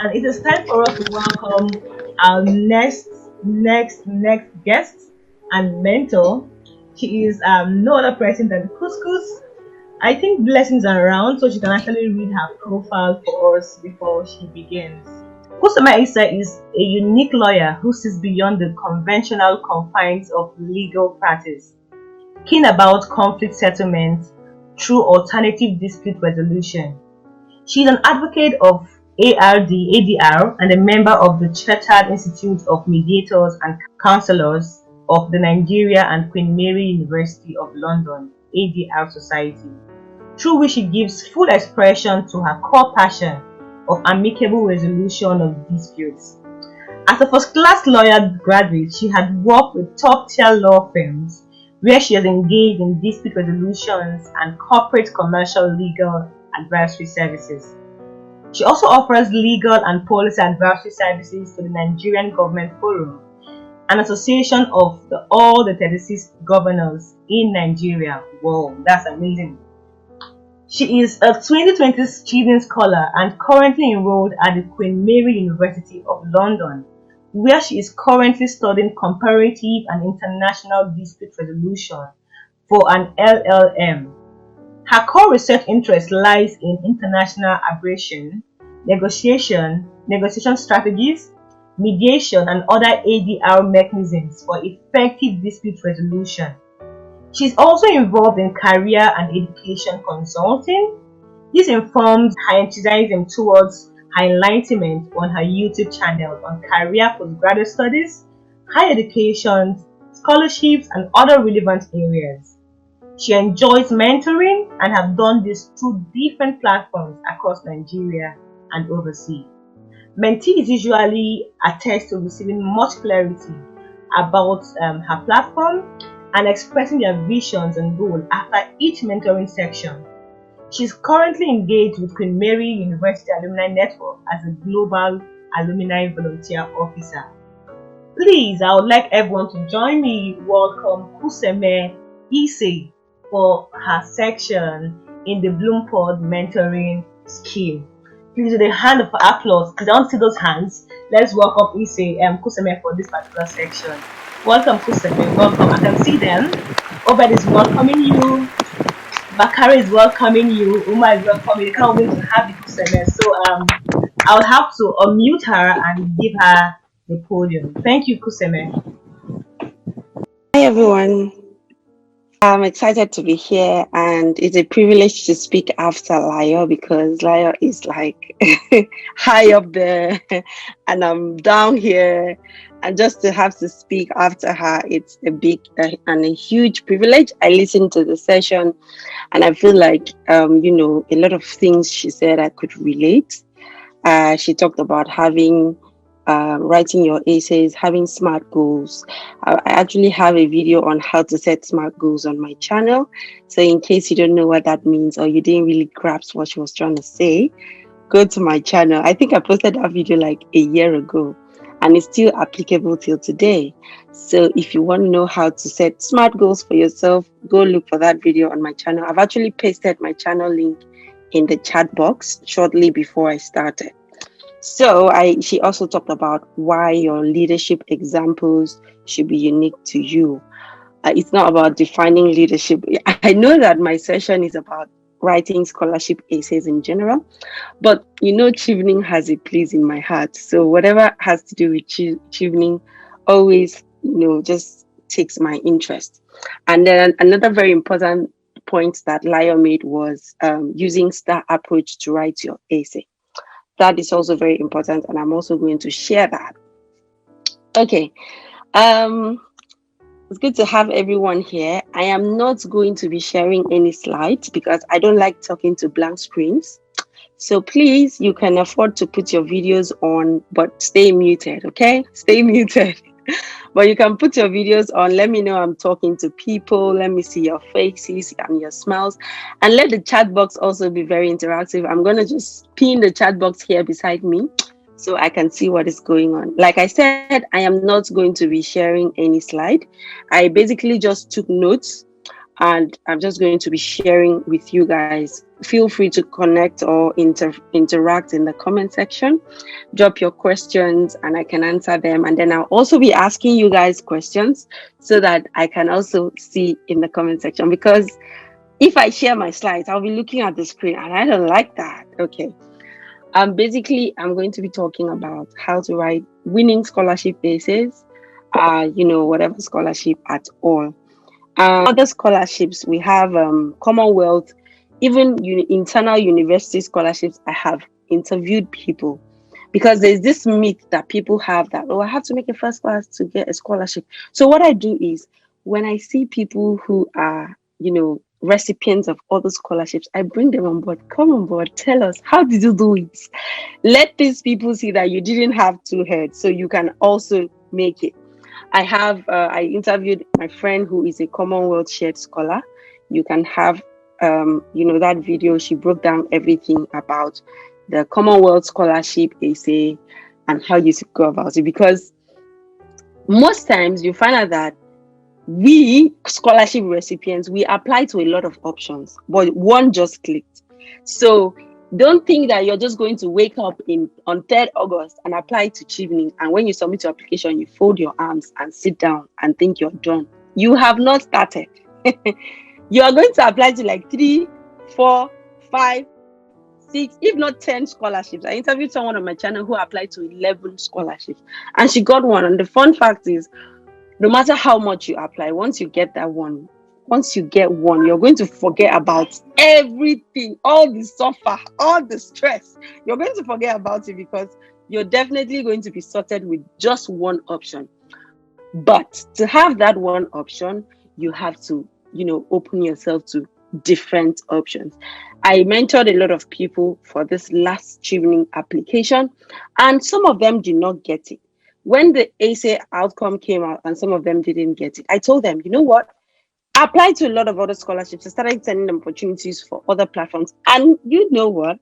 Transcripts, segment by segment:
And it is time for us to welcome our next guest and mentor. She is no other person than Couscous. I think blessings are around, so she can actually read her profile for us before she begins. Kusama Issa is a unique lawyer who sees beyond the conventional confines of legal practice, keen about conflict settlement through alternative dispute resolution. She is an advocate of ADR, and a member of the Chartered Institute of Mediators and Counselors of the Nigeria and Queen Mary University of London ADR Society, through which she gives full expression to her core passion of amicable resolution of disputes. As a first-class lawyer graduate, she had worked with top-tier law firms where she has engaged in dispute resolutions and corporate commercial legal advisory services. She also offers legal and policy advisory services to the Nigerian Government Forum, an association of all the 36 governors in Nigeria. Wow, that's amazing. She is a 2020 Chevening Scholar and currently enrolled at the Queen Mary University of London, where she is currently studying comparative and international dispute resolution for an LLM. Her core research interest lies in international arbitration, negotiation strategies, mediation, and other ADR mechanisms for effective dispute resolution. She is also involved in career and education consulting. This informs her enthusiasm towards her enlightenment on her YouTube channel on career postgraduate studies, higher education, scholarships, and other relevant areas. She enjoys mentoring and have done this through different platforms across Nigeria and overseas. Mentees usually attest to receiving much clarity about her platform and expressing their visions and goals after each mentoring section. She is currently engaged with Queen Mary University Alumni Network as a Global Alumni Volunteer Officer. Please, I would like everyone to join me welcome Kuseme Ise for her section in the Bloompod Mentoring Skill. Please do the hand of applause because I want to see those hands. Let's welcome Ise and Kuseme for this particular section. Welcome Kuseme, welcome. I can see them. Obed is welcoming you. Bakari is welcoming you. Uma is welcoming you. Can't wait to have you Kuseme. So I'll have to unmute her and give her the podium. Thank you, Kuseme. Hi everyone. I'm excited to be here, and it's a privilege to speak after Layo because Layo is like high up there and I'm down here, and just to have to speak after her, it's a big and a huge privilege. I listened to the session and I feel like a lot of things she said I could relate. She talked about having writing your essays, having SMART goals. I actually have a video on how to set SMART goals on my channel. So in case you don't know what that means or you didn't really grasp what she was trying to say, go to my channel. I think I posted that video like a year ago and it's still applicable till today. So if you want to know how to set SMART goals for yourself, go look for that video on my channel. I've actually pasted my channel link in the chat box shortly before I started. So she also talked about why your leadership examples should be unique to you. It's not about defining leadership. I know that my session is about writing scholarship essays in general, but Chevening has a place in my heart. So whatever has to do with Chevening always, just takes my interest. And then another very important point that Lyle made was using STAR approach to write your essay. That is also very important, and I'm also going to share that. Okay, it's good to have everyone here. I am not going to be sharing any slides because I don't like talking to blank screens. So please, you can afford to put your videos on, but stay muted, okay? Stay muted. But you can put your videos on. Let me know I'm talking to people. Let me see your faces and your smiles. And let the chat box also be very interactive. I'm going to just pin the chat box here beside me so I can see what is going on. Like I said, I am not going to be sharing any slide. I basically just took notes and I'm just going to be sharing with you guys. Feel free to connect or interact in the comment section. Drop your questions and I can answer them. And then I'll also be asking you guys questions so that I can also see in the comment section. Because if I share my slides, I'll be looking at the screen and I don't like that. Okay. Basically, I'm going to be talking about how to write winning scholarship essays, whatever scholarship at all. Other scholarships, we have Commonwealth, even internal university scholarships. I have interviewed people because there's this myth that people have that, oh, I have to make a first class to get a scholarship. So what I do is when I see people who are, recipients of other scholarships, I bring them on board. Come on board, tell us, how did you do it? Let these people see that you didn't have two heads, so you can also make it. I interviewed my friend who is a Commonwealth shared scholar. You can have, that video. She broke down everything about the Commonwealth scholarship essay and how you go about it. Because most times you find out that we scholarship recipients, we apply to a lot of options, but one just clicked. So don't think that you're just going to wake up on 3rd August and apply to Chevening, and when you submit your application, you fold your arms and sit down and think you're done. You have not started. You are going to apply to like 3, 4, 5, 6, if not 10 scholarships. I interviewed someone on my channel who applied to 11 scholarships and she got one. And the fun fact is, no matter how much you apply, once you get one, you're going to forget about everything, all the suffer, all the stress. You're going to forget about it because you're definitely going to be sorted with just one option. But to have that one option, you have to, open yourself to different options. I mentored a lot of people for this last Chevening application, and some of them did not get it. When the essay outcome came out and some of them didn't get it, I told them, you know what? I applied to a lot of other scholarships. I started sending them opportunities for other platforms. And you know what?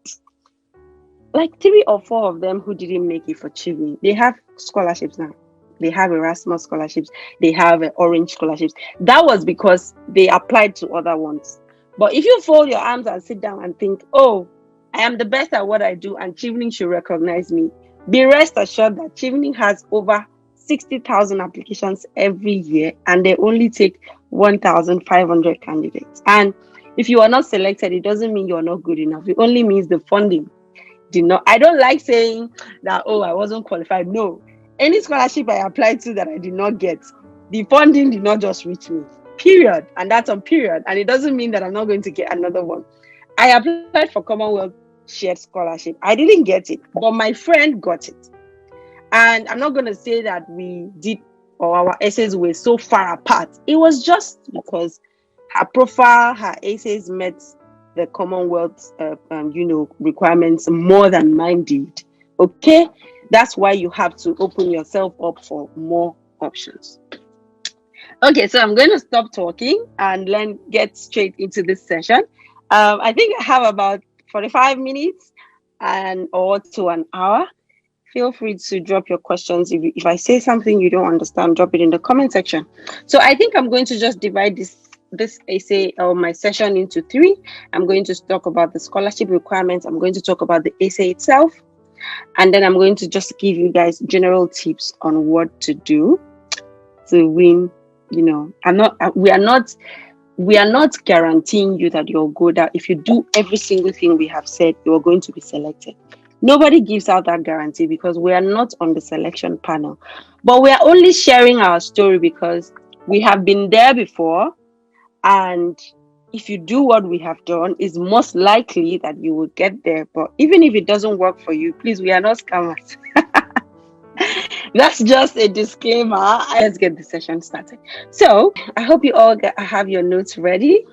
Like 3 or 4 of them who didn't make it for Chevening, they have scholarships now. They have Erasmus scholarships. They have Orange scholarships. That was because they applied to other ones. But if you fold your arms and sit down and think, oh, I am the best at what I do and Chevening should recognize me, be rest assured that Chevening has over 60,000 applications every year and they only take 1,500 candidates. And if you are not selected, it doesn't mean you're not good enough. It only means the funding did not. I don't like saying that, oh, I wasn't qualified. No. Any scholarship I applied to that I did not get, the funding did not just reach me. Period. And that's on period. And it doesn't mean that I'm not going to get another one. I applied for Commonwealth shared scholarship. I didn't get it, but my friend got it. And I'm not going to say that we did or our essays were so far apart. It was just because her profile, her essays met the Commonwealth, requirements more than mine did. Okay, that's why you have to open yourself up for more options. Okay, so I'm going to stop talking and then get straight into this session. I think I have about 45 minutes or to an hour. Feel free to drop your questions. If I say something you don't understand, drop it in the comment section. So I think I'm going to just divide this essay or my session into 3. I'm going to talk about the scholarship requirements. I'm going to talk about the essay itself. And then I'm going to just give you guys general tips on what to do to win. We are not guaranteeing you that you'll go there. If you do every single thing we have said, you're going to be selected. Nobody gives out that guarantee because we are not on the selection panel. But we are only sharing our story because we have been there before. And if you do what we have done, it's most likely that you will get there. But even if it doesn't work for you, please, we are not scammers. That's just a disclaimer. Let's get the session started. So I hope you all have your notes ready.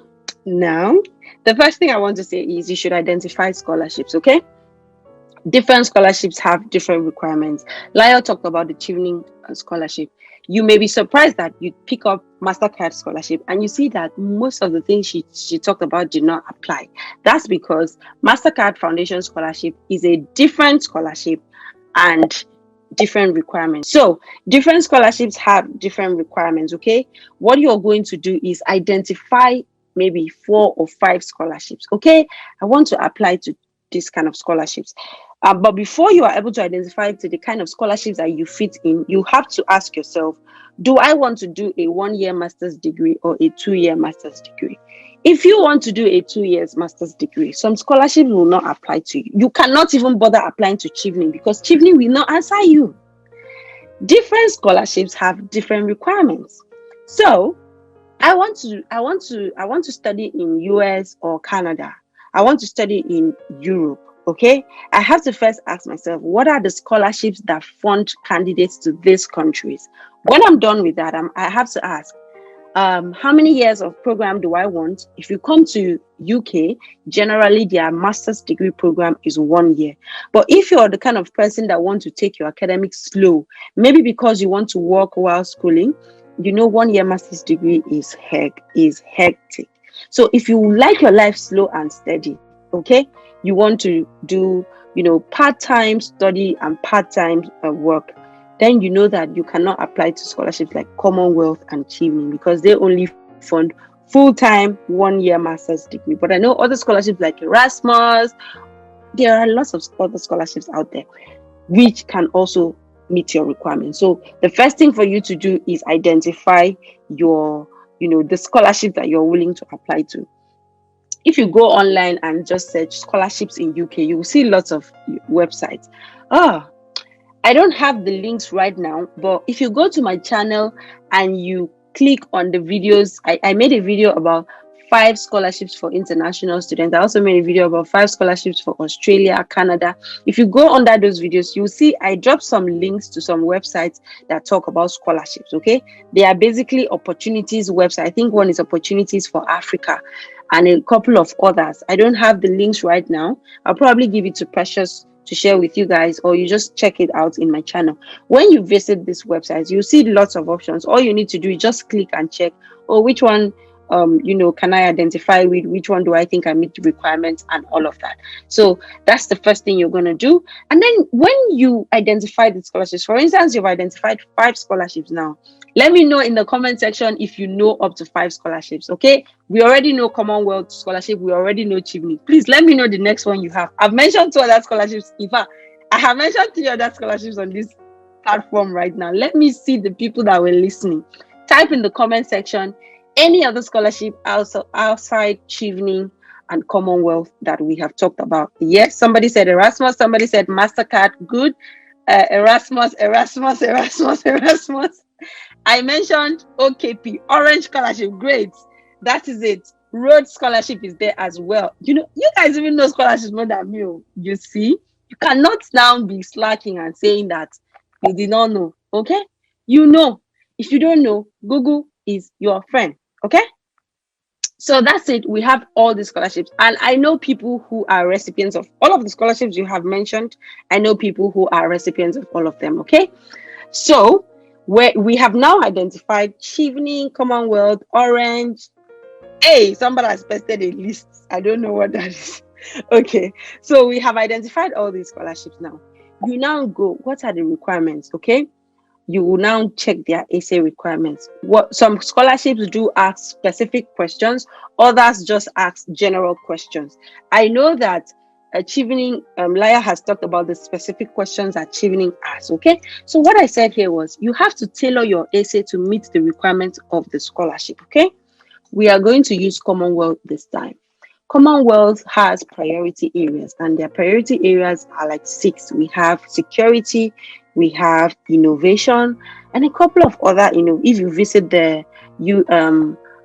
Now, the first thing I want to say is you should identify scholarships, okay? Different scholarships have different requirements. Lyle talked about the Chevening scholarship. You may be surprised that you pick up MasterCard scholarship and you see that most of the things she talked about did not apply. That's because MasterCard Foundation scholarship is a different scholarship and different requirements. So different scholarships have different requirements, okay? What you're going to do is identify maybe 4 or 5 scholarships. Okay, I want to apply to this kind of scholarships. But before you are able to identify to the kind of scholarships that you fit in, you have to ask yourself, do I want to do a 1-year master's degree or a 2-year master's degree? If you want to do a 2 years master's degree, some scholarships will not apply to you. You cannot even bother applying to Chevening because Chevening will not answer you. Different scholarships have different requirements. So I want to study in US or Canada. I want to study in Europe. Okay, I have to first ask myself, what are the scholarships that fund candidates to these countries? When I'm done with that, I have to ask, how many years of program do I want? If you come to UK, generally their master's degree program is 1 year. But if you're the kind of person that want to take your academics slow, maybe because you want to work while schooling, 1 year master's degree is hectic. So if you like your life slow and steady, okay, you want to do, part-time study and part-time work, then you know that you cannot apply to scholarships like Commonwealth and Chevening because they only fund full-time 1-year master's degree. But I know other scholarships like Erasmus, there are lots of other scholarships out there which can also meet your requirements. So the first thing for you to do is identify your, the scholarships that you're willing to apply to. If you go online and just search scholarships in UK, you will see lots of websites. I don't have the links right now, but if you go to my channel and you click on the videos, I made a video about 5 scholarships for international students. I also made a video about 5 scholarships for Australia, Canada. If you go under those videos, you'll see I dropped some links to some websites that talk about scholarships, okay? They are basically opportunities websites. I think one is Opportunities for Africa and a couple of others. I don't have the links right now. I'll probably give it to Precious to share with you guys, or you just check it out in my channel. When you visit this website, you'll see lots of options. All you need to do is just click and check, which one can I identify with, which one do I think I meet the requirements, and all of that. So that's the first thing you're going to do. And then when you identify the scholarships, for instance, you've identified 5 scholarships now, let me know in the comment section if you know up to 5 scholarships. Okay, we already know Commonwealth scholarship, we already know Chevening. Please let me know the next one you have. I've mentioned 2 other scholarships. In fact, I have mentioned 3 other scholarships on this platform right now. Let me see the people that were listening. Type in the comment section any other scholarship outside Chevening and Commonwealth that we have talked about. Yes, somebody said Erasmus, somebody said MasterCard. Good. Erasmus. I mentioned OKP, Orange Scholarship. Great. That is it. Road Scholarship is there as well. You guys even know scholarships more than me. You see, you cannot now be slacking and saying that you did not know. Okay? If you don't know, Google is your friend. Okay, so that's it. We have all the scholarships, and I know people who are recipients of all of the scholarships you have mentioned. I know people who are recipients of all of them. Okay, so we have now identified Chevening, Commonwealth, Orange. Hey, somebody has posted a list. I don't know what that is. Okay, so we have identified all these scholarships now. You now go, what are the requirements? Okay, you will now check their essay requirements. Some scholarships do ask specific questions, others just ask general questions. I know that Chevening, Laya has talked about the specific questions that Chevening asks. Okay, so what I said here was you have to tailor your essay to meet the requirements of the scholarship. Okay, we are going to use Commonwealth this time. Commonwealth has priority areas, and their priority areas are like 6. We have security, we have innovation, and a couple of other, if you visit the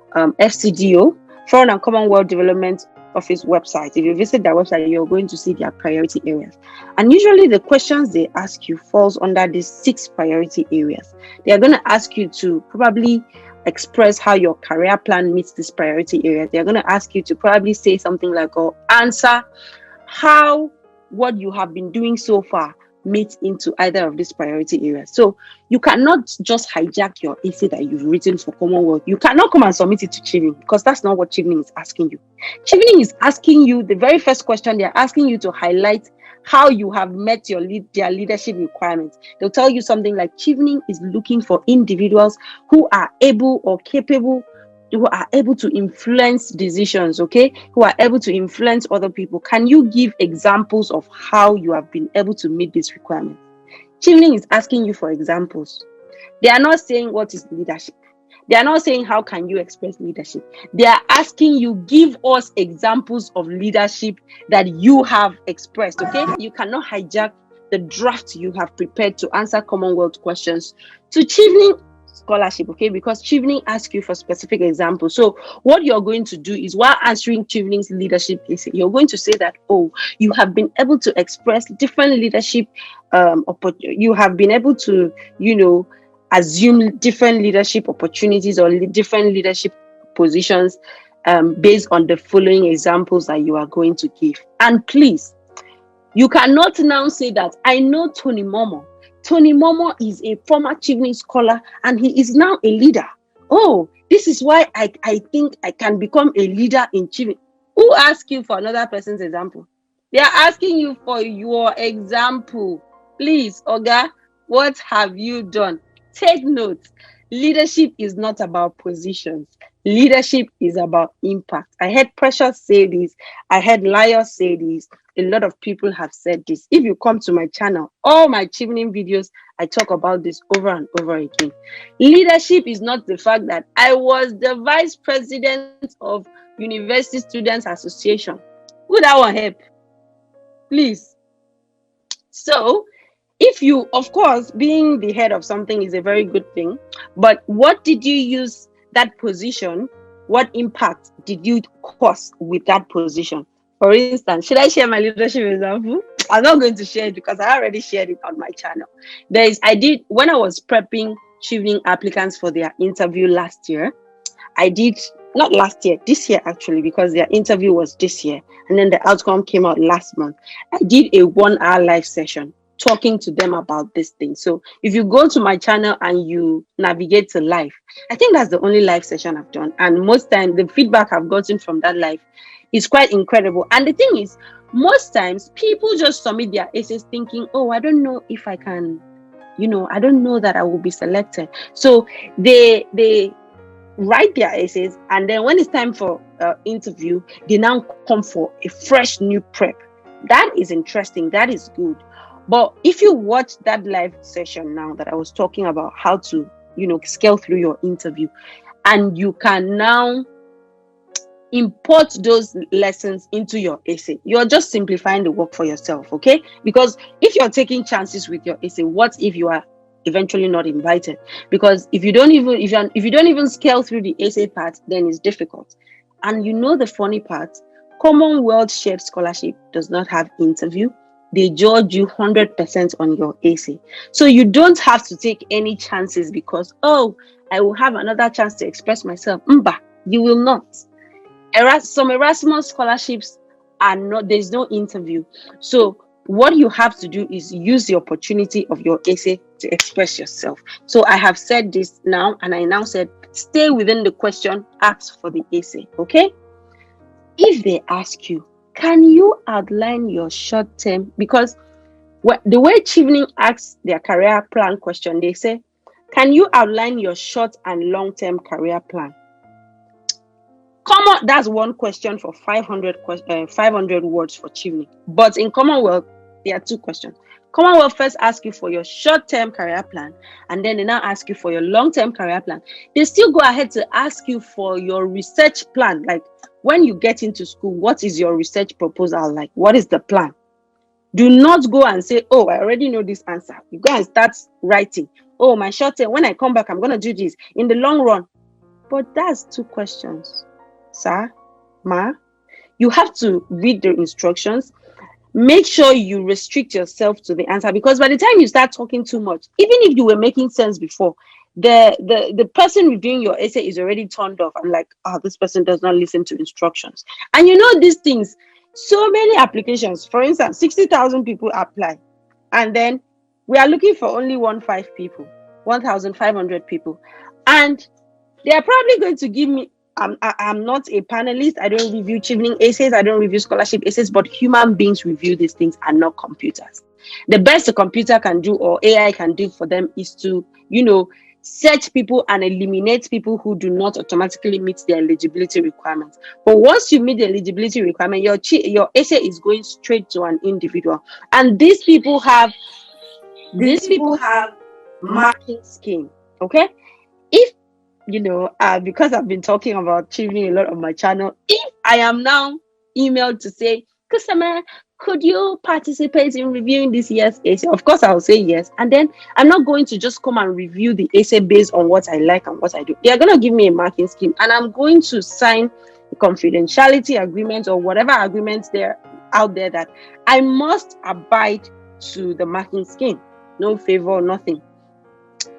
FCDO, Foreign and Commonwealth Development Office website, if you visit their website, you're going to see their priority areas. And usually the questions they ask you falls under these 6 priority areas. They are going to ask you to probably express how your career plan meets this priority area. They're going to ask you to probably say something like, or answer how what you have been doing so far meets into either of these priority areas. So you cannot just hijack your essay that you've written for Commonwealth. You cannot come and submit it to Chevening, because that's not what Chevening is asking you. Chevening is asking you, the very first question they're asking you to highlight how you have met their leadership requirements. They'll tell you something like Chevening is looking for individuals who are able or capable who are able to influence decisions, okay? Who are able to influence other people. Can you give examples of how you have been able to meet this requirement? Chevening is asking you for examples. They are not saying what is leadership. They are not saying how can you express leadership. They are asking you, give us examples of leadership that you have expressed, okay? You cannot hijack the draft you have prepared to answer Commonwealth questions to Chevening scholarship, okay? Because Chevening asks you for specific examples. So what you're going to do is, while answering Chevening's leadership essay, you're going to say that, oh, you have been able to express different leadership, you have been able to, assume different leadership opportunities or different leadership positions based on the following examples that you are going to give. And please, you cannot now say that I know Tony Momo. Tony Momo is a former Chevening scholar and he is now a leader. Oh, this is why I think I can become a leader in Chevening. Who asked you for another person's example? They are asking you for your example. Please, Oga, what have you done? Take note. Leadership is not about positions. Leadership is about impact. I heard Precious say this. I heard Lyle say this. A lot of people have said this. If you come to my channel, all my Chevening videos, I talk about this over and over again. Leadership is not the fact that I was the vice president of University Students Association. Would that one help? Please. So, if you, of course, being the head of something is a very good thing, but what did you use that position? What impact did you cause with that position? For instance, should I share my leadership example? I'm not going to share it because I already shared it on my channel. When I was prepping Chevening applicants for their interview last year, this year actually, because their interview was this year, and then the outcome came out last month. I did a 1-hour live session talking to them about this thing. So if you go to my channel and you navigate to live, I think that's the only live session I've done. And most times the feedback I've gotten from that live is quite incredible. And the thing is, most times people just submit their essays thinking, oh, I don't know if I can, I don't know that I will be selected. So they write their essays, and then when it's time for interview, they now come for a fresh new prep. That is interesting. That is good. But if you watch that live session now that I was talking about how to, scale through your interview, and you can now import those lessons into your essay, you're just simplifying the work for yourself, okay? Because if you're taking chances with your essay, what if you are eventually not invited? Because if you don't even scale through the essay part, then it's difficult. And the funny part, Commonwealth shared scholarship does not have interview. They judge you 100% on your essay. So you don't have to take any chances because, oh, I will have another chance to express myself. You will not. Some Erasmus scholarships there's no interview. So what you have to do is use the opportunity of your essay to express yourself. So I have said this now, and I now said, stay within the question asked for the essay, okay? If they ask you, can you outline your short term? Because the way Chevening asks their career plan question, they say, can you outline your short and long-term career plan? That's one question for 500 words for Chevening. But in Commonwealth, there are two questions. Commonwealth first ask you for your short-term career plan, and then they now ask you for your long-term career plan. They still go ahead to ask you for your research plan. Like, when you get into school, what is your research proposal like? What is the plan? Do not go and say, oh, I already know this answer. You go and start writing. Oh, my short term, when I come back, I'm going to do this. In the long run. But that's two questions. Sir, ma, you have to read the instructions. Make sure you restrict yourself to the answer, because by the time you start talking too much, even if you were making sense before, the person reviewing your essay is already turned off and like, this person does not listen to instructions. And these things, so many applications, for instance, 60,000 people apply, and then we are looking for only 1,500 people, and they are probably going to give me, I'm not a panelist. I don't review Chevening essays. I don't review scholarship essays, but human beings review these things and not computers. The best a computer can do or AI can do for them is to, search people and eliminate people who do not automatically meet the eligibility requirements. But once you meet the eligibility requirement, your essay is going straight to an individual. And these people have marking scheme. Okay, if because I've been talking about Chevening a lot on my channel, if I am now emailed to say, customer, could you participate in reviewing this year's essay? Of course, I'll say yes. And then I'm not going to just come and review the essay based on what I like and what I do. They're going to give me a marking scheme, and I'm going to sign a confidentiality agreement or whatever agreements there out there that I must abide to the marking scheme. No favor, nothing.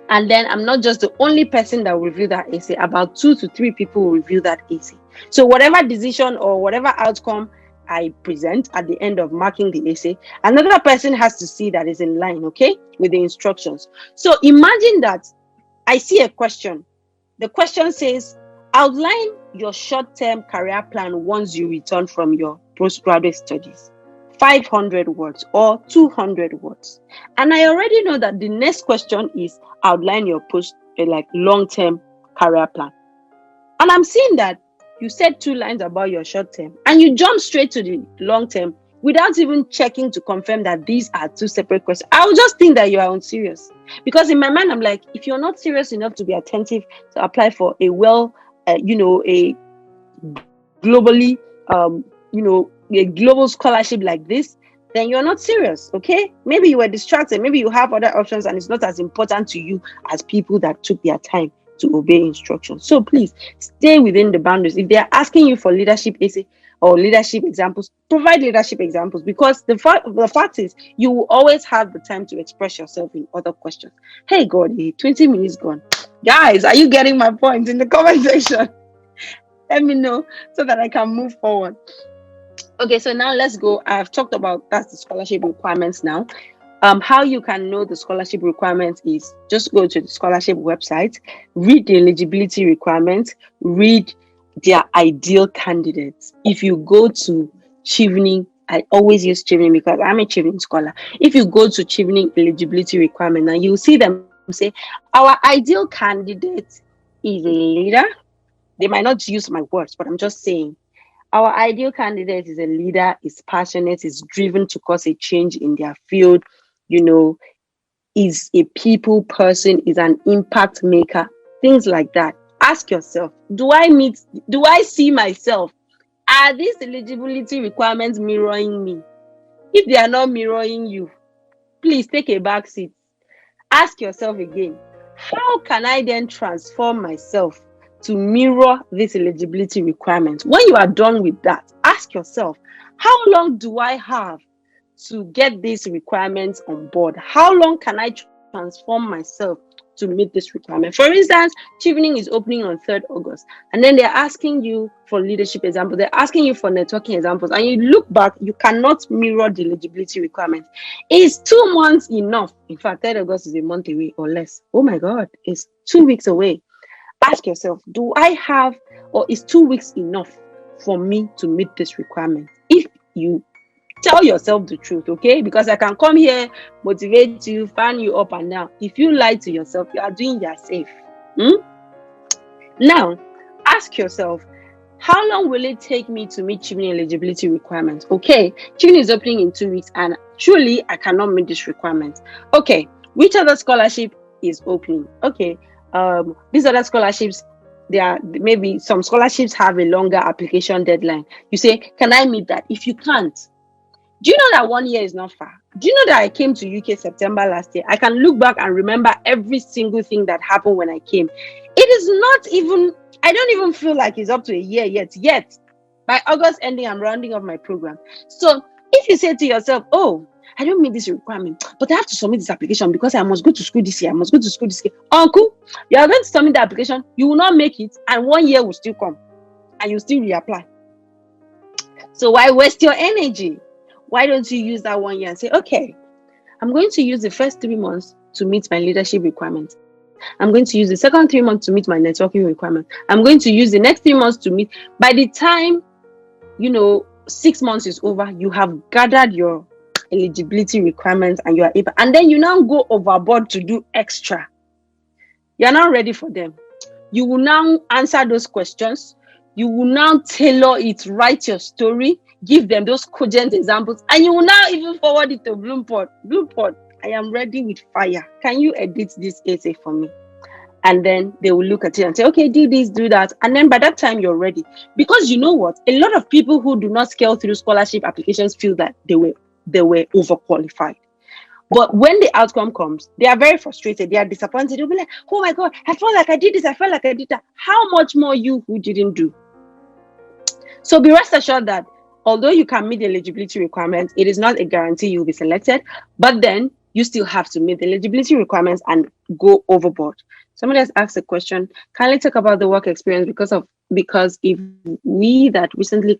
And then I'm not just the only person that will review that essay. About 2 to 3 people will review that essay. So whatever decision or whatever outcome I present at the end of marking the essay, another person has to see that is in line, okay, with the instructions. So imagine that I see a question. The question says, outline your short-term career plan once you return from your postgraduate studies. 500 words or 200 words. And I already know that the next question is outline your long-term career plan. And I'm seeing that you said 2 lines about your short term and you jump straight to the long term without even checking to confirm that these are 2 separate questions. I will just think that you are unserious, because in my mind I'm like, if you're not serious enough to be attentive to apply for a a globally a global scholarship like this, then you're not serious. Okay, maybe you were distracted, maybe you have other options and it's not as important to you as people that took their time to obey instructions. So please stay within the boundaries. If they're asking you for leadership essay or leadership examples, provide leadership examples, because the fact is you will always have the time to express yourself in other questions. Hey God, 20 minutes gone. Guys, are you getting my point? In the comment section, let me know so that I can move forward. Okay, so now let's go. I've talked about that's the scholarship requirements now. How you can know the scholarship requirements is just go to the scholarship website, read the eligibility requirements, read their ideal candidates. If you go to Chevening, I always use Chevening because I'm a Chevening scholar. If you go to Chevening eligibility requirement, now you'll see them say, our ideal candidate is a leader. They might not use my words, but I'm just saying, our ideal candidate is a leader, is passionate, is driven to cause a change in their field, is a people person, is an impact maker, things like that. Ask yourself, do I see myself? Are these eligibility requirements mirroring me? If they are not mirroring you, please take a back seat. Ask yourself again, how can I then transform myself to mirror this eligibility requirement? When you are done with that, ask yourself, how long do I have to get these requirements on board? How long can I transform myself to meet this requirement? For instance, Chevening is opening on 3rd August, and then they're asking you for leadership examples, they're asking you for networking examples, and you look back, you cannot mirror the eligibility requirements. Is 2 months enough? In fact, 3rd August is a month away or less. Oh my God, it's 2 weeks away. Ask yourself, do I have, or is 2 weeks enough for me to meet this requirement? If you tell yourself the truth, okay? Because I can come here, motivate you, fan you up and down. If you lie to yourself, you are doing yourself. Now, ask yourself, how long will it take me to meet Chevening eligibility requirements? Okay, Chevening is opening in 2 weeks and truly I cannot meet this requirement. Okay, which other scholarship is opening? Okay, these other scholarships, maybe some scholarships have a longer application deadline. You say, can I meet that? If you can't, do you know that 1 year is not far? Do you know that I came to UK September last year? I can look back and remember every single thing that happened when I came. It is not even, I don't even feel like it's up to a year yet. By August ending, I'm rounding off my program. So if you say to yourself, oh, I don't meet this requirement, but I have to submit this application because I must go to school this year. Uncle, you are going to submit the application, you will not make it, and 1 year will still come, and you still reapply. So why waste your energy? Why don't you use that 1 year and say, okay, I'm going to use the first 3 months to meet my leadership requirements. I'm going to use the second 3 months to meet my networking requirement. I'm going to use the next 3 months to meet. By the time, 6 months is over, you have gathered your eligibility requirements and you are able, and then you now go overboard to do extra. You're not ready for them. You will now answer those questions. You will now tailor it, write your story, give them those cogent examples, and you will now even forward it to Bloompod. Bloompod, I am ready with fire. Can you edit this essay for me? And then they will look at it and say, okay, do this, do that. And then by that time, you're ready. Because you know what? A lot of people who do not scale through scholarship applications feel that they were overqualified. But when the outcome comes, they are very frustrated. They are disappointed. They'll be like, oh my God, I felt like I did this. I felt like I did that. How much more you who didn't do? So be rest assured that although you can meet the eligibility requirements, it is not a guarantee you'll be selected. But then you still have to meet the eligibility requirements and go overboard. Somebody has asked a question. Kindly talk about the work experience because if we that recently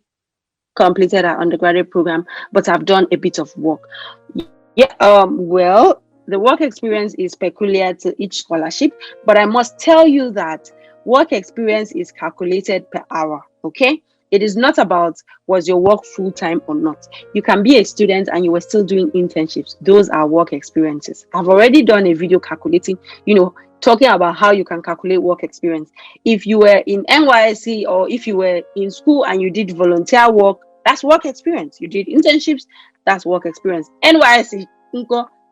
completed our undergraduate program but have done a bit of work. Yeah, well, the work experience is peculiar to each scholarship, but I must tell you that work experience is calculated per hour, okay? It is not about was your work full-time or not. You can be a student and you were still doing internships. Those are work experiences. I've already done a video calculating, talking about how you can calculate work experience. If you were in NYSC or if you were in school and you did volunteer work, that's work experience. You did internships, that's work experience. NYSC,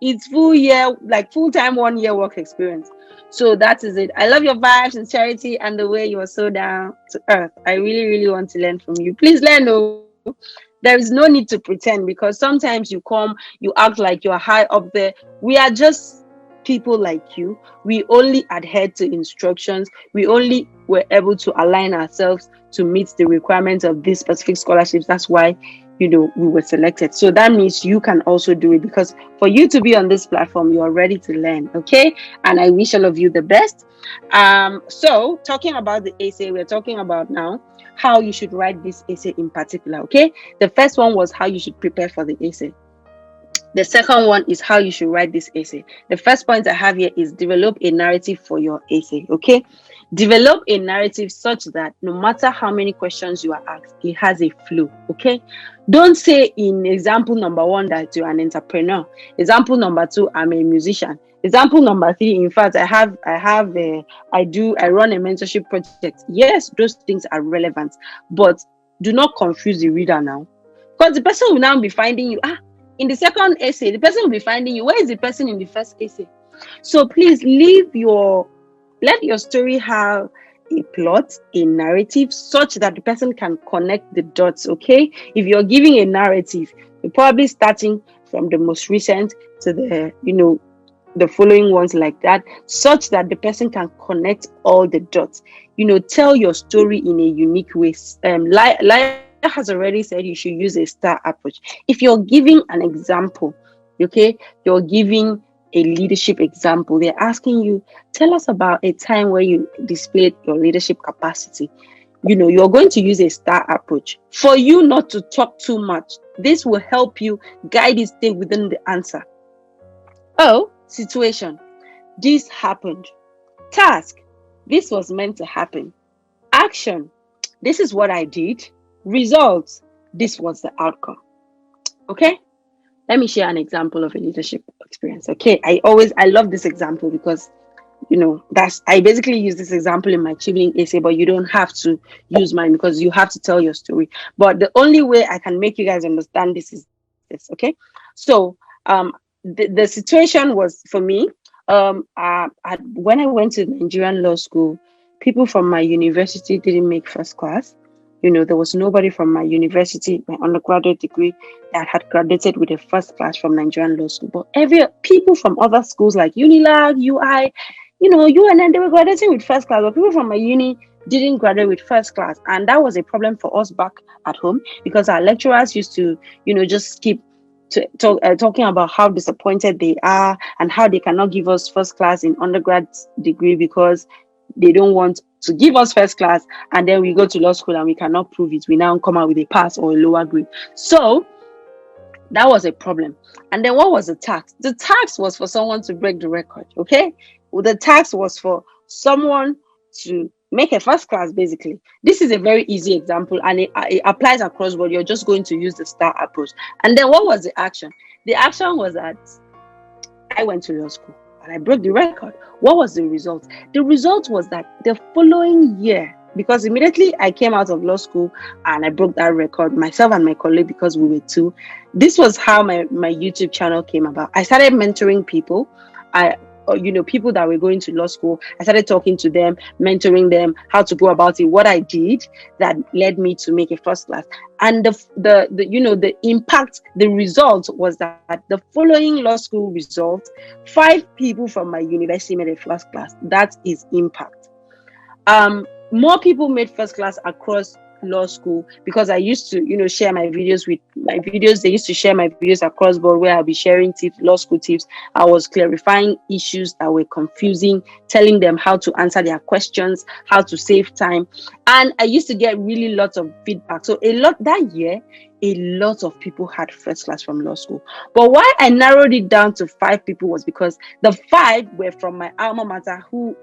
it's full year, like full-time 1 year work experience. So that is it. I love your vibes and charity and the way you are so down to earth. I really, really want to learn from you. Please learn. There is no need to pretend, because sometimes you come, you act like you're high up there. We are just people like you. We only adhered to instructions. We only were able to align ourselves to meet the requirements of these specific scholarships. That's why we were selected. So that means you can also do it, because for you to be on this platform, you are ready to learn. Okay. And I wish all of you the best. So talking about the essay, we're talking about now how you should write this essay in particular. Okay. The first one was how you should prepare for the essay. The second one is how you should write this essay. The first point I have here is develop a narrative for your essay. Okay. Develop a narrative such that no matter how many questions you are asked, it has a flow. Okay. Don't say in example number 1 that you're an entrepreneur. Example number 2, I'm a musician. Example number 3, in fact, I run a mentorship project. Yes, those things are relevant, but do not confuse the reader now, because the person will now be finding you. In the second essay, the person will be finding you. Where is the person in the first essay? So please let your story have a plot, a narrative, such that the person can connect the dots. Okay. If you're giving a narrative, you're probably starting from the most recent to the following ones like that, such that the person can connect all the dots. Tell your story in a unique way. Liar has already said you should use a star approach. If you're giving an example, okay, you're giving a leadership example, they're asking you, tell us about a time where you displayed your leadership capacity. You're going to use a star approach for you not to talk too much. This will help you guide it, stay within the answer. Oh, situation. This happened. Task. This was meant to happen. Action. This is what I did. Results. This was the outcome. Okay. Let me share an example of a leadership experience. Okay. I love this example because, I basically use this example in my Chevening essay, but you don't have to use mine because you have to tell your story. But the only way I can make you guys understand this is this. Okay. So, the situation was for me, when I went to Nigerian law school, people from my university didn't make first class. There was nobody from my university, my undergraduate degree, that had graduated with a first class from Nigerian law school. But people from other schools like Unilag, UI, UNN, they were graduating with first class. But people from my uni didn't graduate with first class. And that was a problem for us back at home, because our lecturers used to, just keep talking about how disappointed they are and how they cannot give us first class in undergrad degree because they don't want to give us first class, and then we go to law school and we cannot prove it. We now come out with a pass or a lower grade. So that was a problem. And then what was the task? The task was for someone to break the record. Okay. Well, the task was for someone to make a first class, basically. This is a very easy example, and it applies across board. You're just going to use the star approach. And then what was the action? The action was that I went to law school. and I broke the record. What was the result? The result was that the following year, because immediately I came out of law school and I broke that record, myself and my colleague, because we were two. This was how my YouTube channel came about. I started mentoring people. People that were going to law school. I started talking to them, mentoring them, how to go about it, what I did that led me to make a first class. And the impact, the result was that the following law school result, 5 people from my university made a first class. That is impact. More people made first class across law school because I used to, share my videos with my videos. They used to share my videos across board where I'll be sharing tips, law school tips. I was clarifying issues that were confusing, telling them how to answer their questions, how to save time. And I used to get really lots of feedback. So that year, a lot of people had first class from law school. But why I narrowed it down to 5 people was because the 5 were from my alma mater who,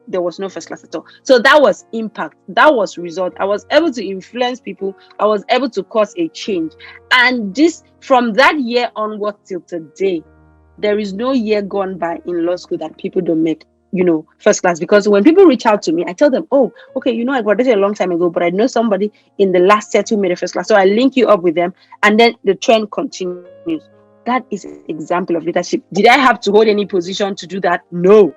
there was no first class at all. So that was impact. That was result. I was able to influence people. I was able to cause a change. And this, from that year onward till today, there is no year gone by in law school that people don't make, first class. Because when people reach out to me, I tell them, oh, okay, I graduated a long time ago, but I know somebody in the last set who made a first class. So I link you up with them, and then the trend continues. That is an example of leadership. Did I have to hold any position to do that? No.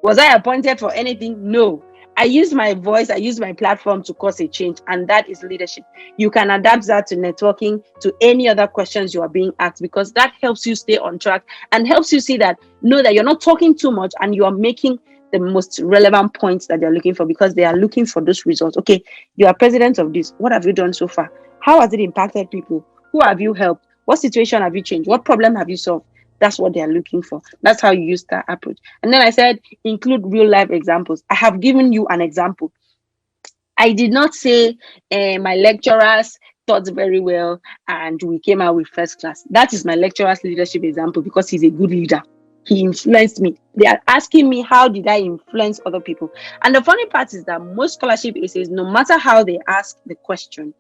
Was I appointed for anything? No. I use my voice, I use my platform to cause a change, and that is leadership. You can adapt that to networking, to any other questions you are being asked, because that helps you stay on track and helps you see that, know that you're not talking too much and you are making the most relevant points that they're looking for, because they are looking for those results. Okay, you are president of this. What have you done so far? How has it impacted people? Who have you helped? What situation have you changed? What problem have you solved? That's what they are looking for. That's how you use that approach. And then I said, include real life examples. I have given you an example. I did not say my lecturers taught very well and we came out with first class. That is my lecturer's leadership example because he's a good leader. He influenced me. They are asking me, how did I influence other people? And the funny part is that most scholarship essays, no matter how they ask the question,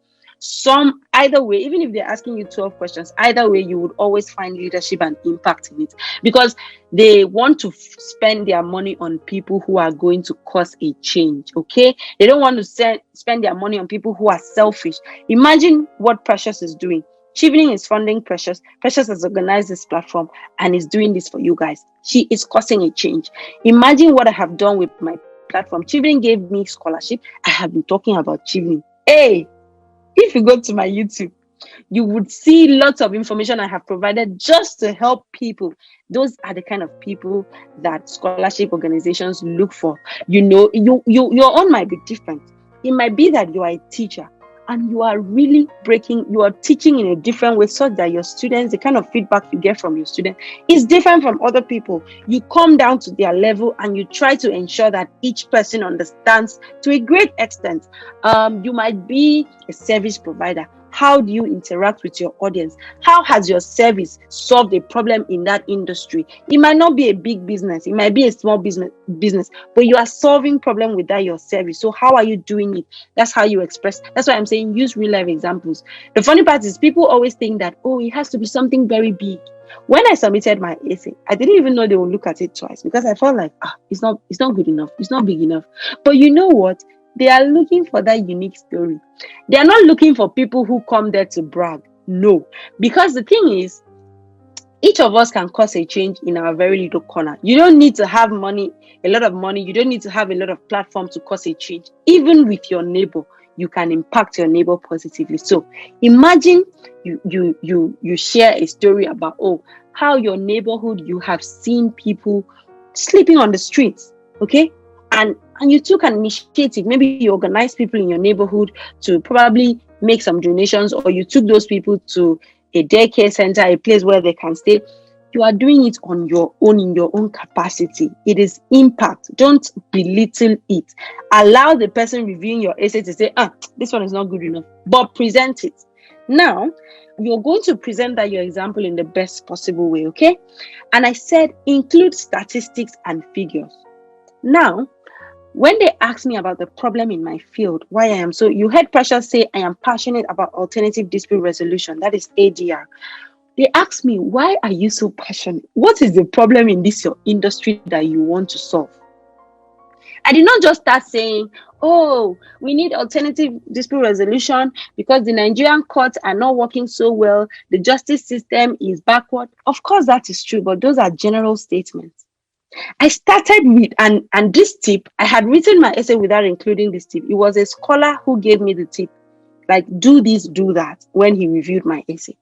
either way, even if they're asking you 12 questions, either way, you would always find leadership and impact in it, because they want to spend their money on people who are going to cause a change. Okay, they don't want to spend their money on people who are selfish. Imagine what Precious is doing. Chevening is funding Precious. Precious has organized this platform and is doing this for you guys. She is causing a change. Imagine what I have done with my platform. Chevening gave me scholarship. I have been talking about Chevening. Hey, if you go to my YouTube, you would see lots of information I have provided just to help people. Those are the kind of people that scholarship organizations look for. Your own might be different. It might be that you are a teacher and you are teaching in a different way, so that your students, the kind of feedback you get from your students is different from other people. You come down to their level and you try to ensure that each person understands to a great extent. You might be a service provider. How do you interact with your audience? How has your service solved a problem in that industry? It might not be a big business. It might be a small business, but you are solving problem with that your service. So how are you doing it? That's how you express. That's why I'm saying use real life examples. The funny part is people always think that, oh, it has to be something very big. When I submitted my essay, I didn't even know they would look at it twice, because I felt like, it's not good enough. It's not big enough. But you know what? They are looking for that unique story. They are not looking for people who come there to brag. No. Because the thing is, each of us can cause a change in our very little corner. You don't need to have money, a lot of money. You don't need to have a lot of platform to cause a change. Even with your neighbor, you can impact your neighbor positively. So imagine you share a story about, how your neighborhood, you have seen people sleeping on the streets. Okay. And you took an initiative. Maybe you organized people in your neighborhood to probably make some donations, or you took those people to a daycare center, a place where they can stay. You are doing it on your own, in your own capacity. It is impact. Don't belittle it. Allow the person reviewing your essay to say, this one is not good enough, but present it. Now, you're going to present that your example in the best possible way, okay? And I said, include statistics and figures. Now, when they ask me about the problem in my field, why I am, so you heard Precious say, I am passionate about alternative dispute resolution, that is ADR. They asked me, why are you so passionate? What is the problem in this your industry that you want to solve? I did not just start saying, oh, we need alternative dispute resolution because the Nigerian courts are not working so well. The justice system is backward. Of course, that is true, but those are general statements. I started with, and this tip, I had written my essay without including this tip. It was a scholar who gave me the tip, like do this, do that, when he reviewed my essay.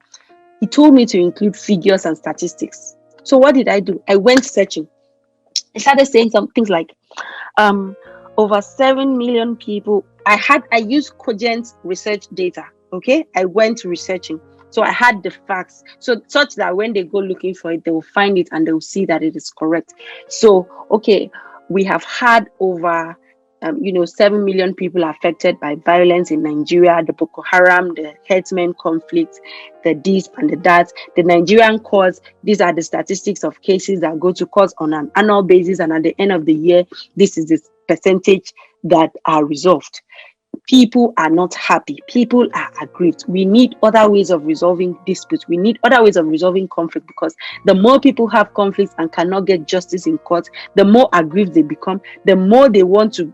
He told me to include figures and statistics. So what did I do? I went searching. I started saying some things like, over 7 million people. I used cogent research data. Okay, I went researching, so I had the facts, so such that when they go looking for it, they will find it and they will see that it is correct. So okay, we have had over 7 million people affected by violence in Nigeria, the Boko Haram, the herdsmen conflict, the this and the that, the Nigerian courts. These are the statistics of cases that go to court on an annual basis, and at the end of the year, this is the percentage that are resolved. People are not happy. People are aggrieved. We need other ways of resolving disputes. We need other ways of resolving conflict, because the more people have conflicts and cannot get justice in court, the more aggrieved they become, the more they want to,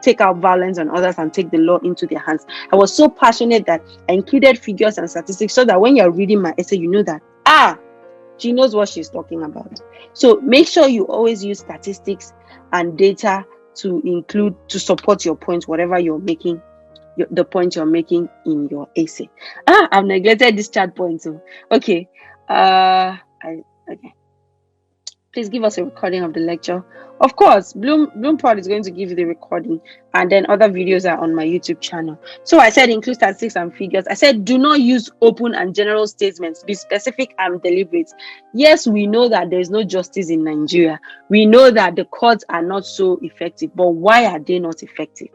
take out violence on others and take the law into their hands. I was so passionate that I included figures and statistics so that when you're reading my essay, you know that, she knows what she's talking about. So make sure you always use statistics and data to include, to support your point, whatever you're making, the point you're making in your essay. I've neglected this chat point. So okay. Okay. Please give us a recording of the lecture. Of course, Bloompod is going to give you the recording, and then other videos are on my YouTube channel. So I said include statistics and figures. I said do not use open and general statements. Be specific and deliberate. Yes, we know that there is no justice in Nigeria. We know that the courts are not so effective, but why are they not effective?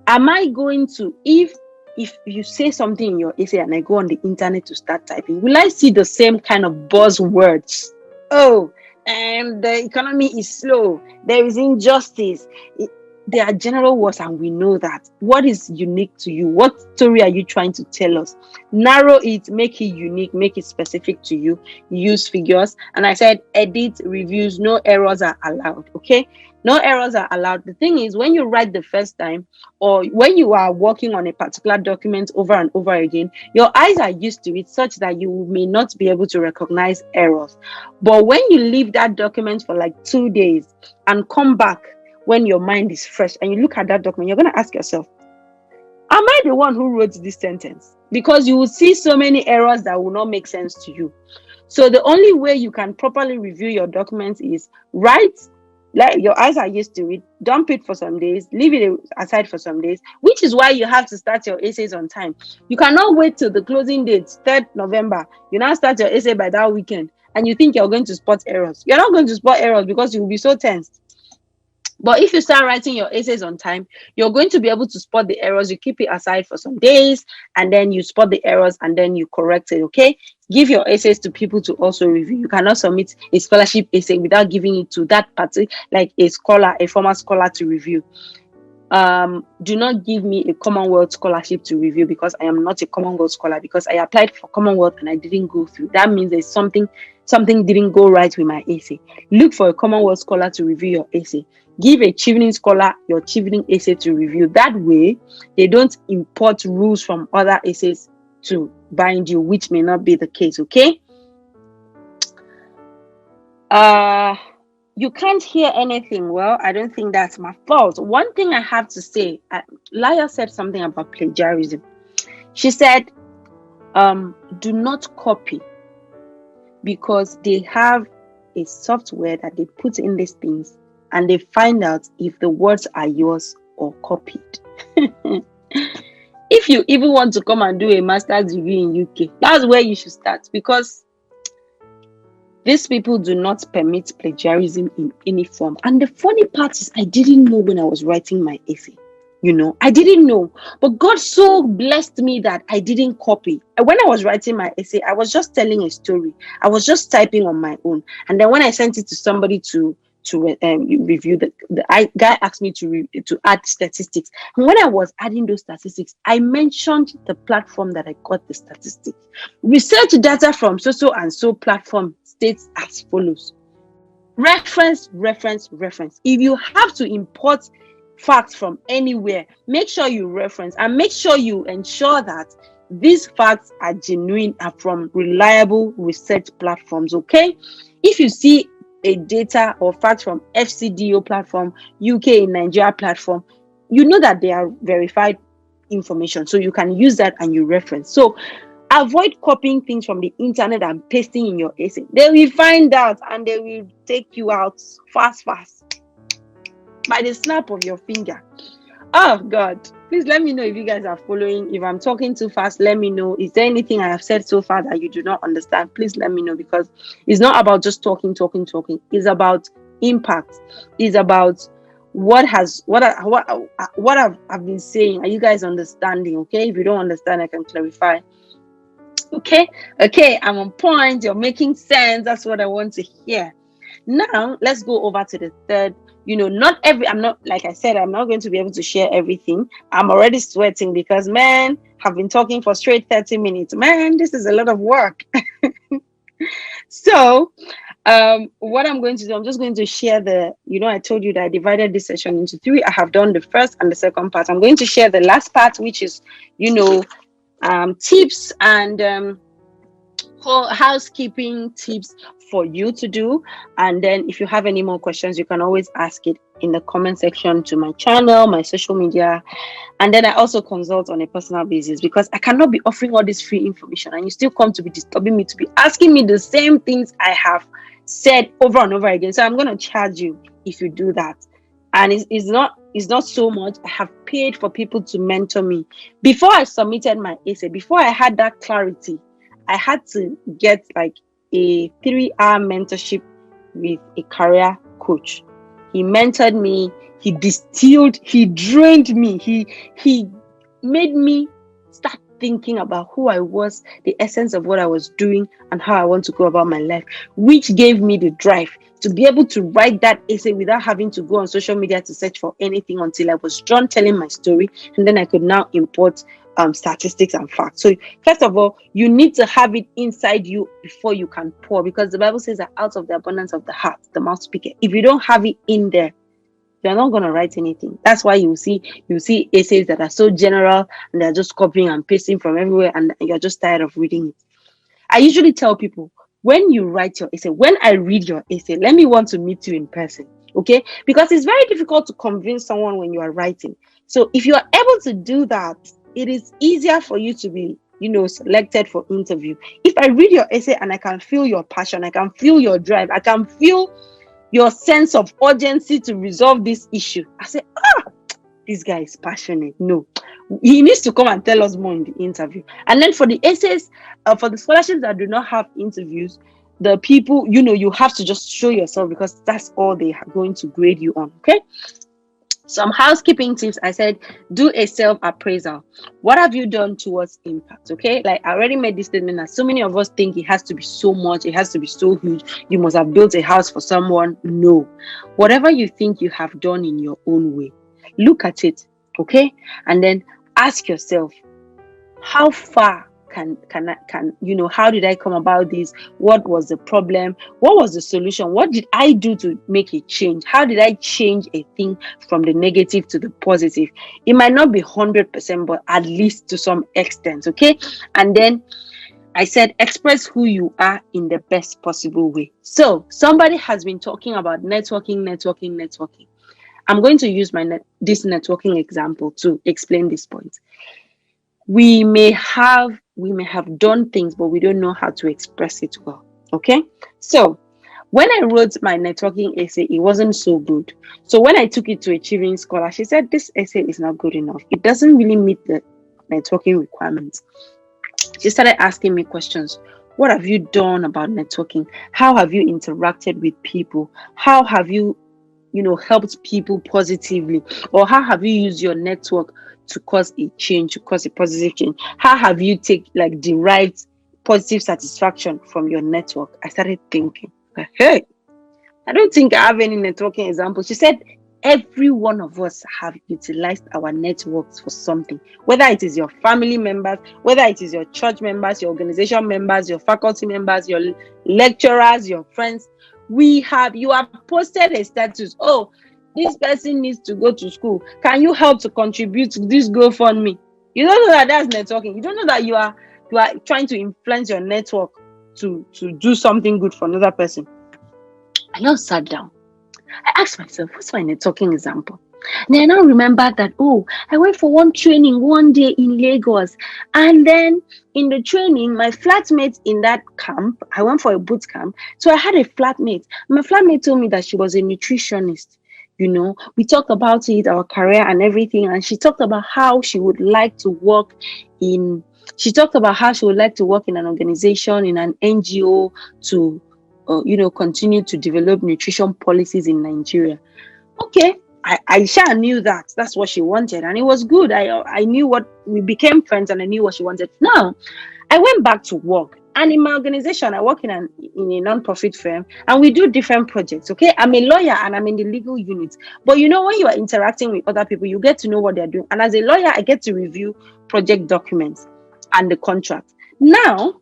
Am I going to, if you say something in your essay and I go on the internet to start typing, will I see the same kind of buzzwords? Oh, and the economy is slow. There is injustice. There are general words, and we know that. What is unique to you? What story are you trying to tell us? Narrow it, make it unique, make it specific to you. Use figures. And I said, edit, reviews, no errors are allowed. Okay? No errors are allowed. The thing is, when you write the first time, or when you are working on a particular document over and over again, your eyes are used to it such that you may not be able to recognize errors. But when you leave that document for like 2 days and come back when your mind is fresh and you look at that document, you're going to ask yourself, am I the one who wrote this sentence? Because you will see so many errors that will not make sense to you. So the only way you can properly review your documents is write, like your eyes are used to it, dump it for some days, leave it aside for some days, which is why you have to start your essays on time. You cannot wait till the closing date, 3rd November. You now start your essay by that weekend and you think you're going to spot errors. You're not going to spot errors because you will be so tensed. But if you start writing your essays on time, you're going to be able to spot the errors. You keep it aside for some days and then you spot the errors and then you correct it, okay? Give your essays to people to also review. You cannot submit a scholarship essay without giving it to that party, like a scholar, a former scholar to review. Do not give me a Commonwealth scholarship to review, because I am not a Commonwealth scholar, because I applied for Commonwealth and I didn't go through. That means there's something didn't go right with my essay. Look for a Commonwealth scholar to review your essay. Give a Chevening scholar your Chevening essay to review. That way, they don't import rules from other essays to bind you, which may not be the case, okay? You can't hear anything. Well, I don't think that's my fault. One thing I have to say, Laya said something about plagiarism. She said, do not copy, because they have a software that they put in these things and they find out if the words are yours or copied. If you even want to come and do a master's degree in UK, that's where you should start, because these people do not permit plagiarism in any form. And the funny part is, I didn't know when I was writing my essay. I didn't know. But God so blessed me that I didn't copy. When I was writing my essay, I was just telling a story. I was just typing on my own. And then when I sent it to somebody to to review the guy asked me to add statistics. And when I was adding those statistics, I mentioned the platform that I got the statistics. Research data from so and so platform states as follows. Reference. If you have to import facts from anywhere, make sure you reference and make sure you ensure that these facts are genuine and from reliable research platforms. Okay, if you see a data or facts from FCDO platform, UK in Nigeria platform, you know that they are verified information, so you can use that and you reference. So avoid copying things from the internet and pasting in your essay. They will find out and they will take you out fast by the snap of your finger. Oh God, please let me know if you guys are following. If I'm talking too fast, let me know. Is there anything I have said so far that you do not understand? Please let me know, because it's not about just talking. It's about impact. It's about what I've been saying. Are you guys understanding? Okay, if you don't understand, I can clarify. Okay, I'm on point. You're making sense. That's what I want to hear. Now let's go over to the third. I'm not, like I said, I'm not going to be able to share everything. I'm already sweating because, man, I've been talking for straight 30 minutes. Man, this is a lot of work. So what I'm going to do, I'm just going to share I told you that I divided this session into 3. I have done the first and the second part. I'm going to share the last part, which is, tips and housekeeping tips for you to do. And then if you have any more questions, you can always ask it in the comment section to my channel, my social media. And then I also consult on a personal basis, because I cannot be offering all this free information and you still come to be disturbing me, to be asking me the same things I have said over and over again. So I'm going to charge you if you do that. And it's not so much. I have paid for people to mentor me. Before I submitted my essay, before I had that clarity, I had to get like a 3-hour mentorship with a career coach. He mentored me. He distilled, he drained me. He made me start thinking about who I was, the essence of what I was doing, and how I want to go about my life, which gave me the drive to be able to write that essay without having to go on social media to search for anything, until I was done telling my story, and then I could now import statistics and facts. So first of all, you need to have it inside you before you can pour, because the Bible says that out of the abundance of the heart the mouth speaketh. If you don't have it in there, you're not going to write anything. That's why you see essays that are so general and they're just copying and pasting from everywhere, and you're just tired of reading it. I usually tell people, when you write your essay, when I read your essay, let me want to meet you in person. Okay, because it's very difficult to convince someone when you are writing. So if you are able to do that, it is easier for you to be, selected for interview. If I read your essay and I can feel your passion, I can feel your drive, I can feel your sense of urgency to resolve this issue, I say, this guy is passionate. No, he needs to come and tell us more in the interview. And then for the essays, for the scholarships that do not have interviews, the people, you have to just show yourself, because that's all they are going to grade you on. Okay. Some housekeeping tips. I said, do a self-appraisal. What have you done towards impact? Okay, like I already made this statement that so many of us think it has to be so much, it has to be so huge, you must have built a house for someone. No, whatever you think you have done in your own way, look at it, okay, and then ask yourself, how far can how did I come about this? What was the problem? What was the solution? What did I do to make a change? How did I change a thing from the negative to the positive? It might not be 100%, but at least to some extent. Okay. And then I said, express who you are in the best possible way. So somebody has been talking about networking. I'm going to use this networking example to explain this point. We may have done things, but we don't know how to express it well. Okay. So when I wrote my networking essay, it wasn't so good. So when I took it to a Chevening scholar, she said, this essay is not good enough. It doesn't really meet the networking requirements. She started asking me questions. What have you done about networking? How have you interacted with people? How have you, helped people positively? Or how have you used your network to cause a change, to cause a positive change? How have you derived positive satisfaction from your network? I started thinking, hey, I don't think I have any networking examples. She said every one of us have utilized our networks for something, whether it is your family members, whether it is your church members, your organization members, your faculty members, your lecturers, your friends. You have posted a status. Oh, this person needs to go to school. Can you help to contribute to this GoFundMe? You don't know that that's networking. You don't know that you are trying to influence your network to do something good for another person. I just sat down. I asked myself, what's my networking example? And then I now remember that, oh, I went for one training one day in Lagos. And then in the training, my flatmate in that camp, I went for a boot camp. So I had a flatmate. My flatmate told me that she was a nutritionist. We talked about it, our career and everything. And she talked about how she would like to work in an organization, in an NGO to continue to develop nutrition policies in Nigeria. Okay, I sure knew that. That's what she wanted, and it was good. I knew what we became friends, and I knew what she wanted. Now, I went back to work, and in my organization, I work in a non-profit firm, and we do different projects. Okay, I'm a lawyer, and I'm in the legal unit. But when you are interacting with other people, you get to know what they're doing. And as a lawyer, I get to review project documents and the contract. Now,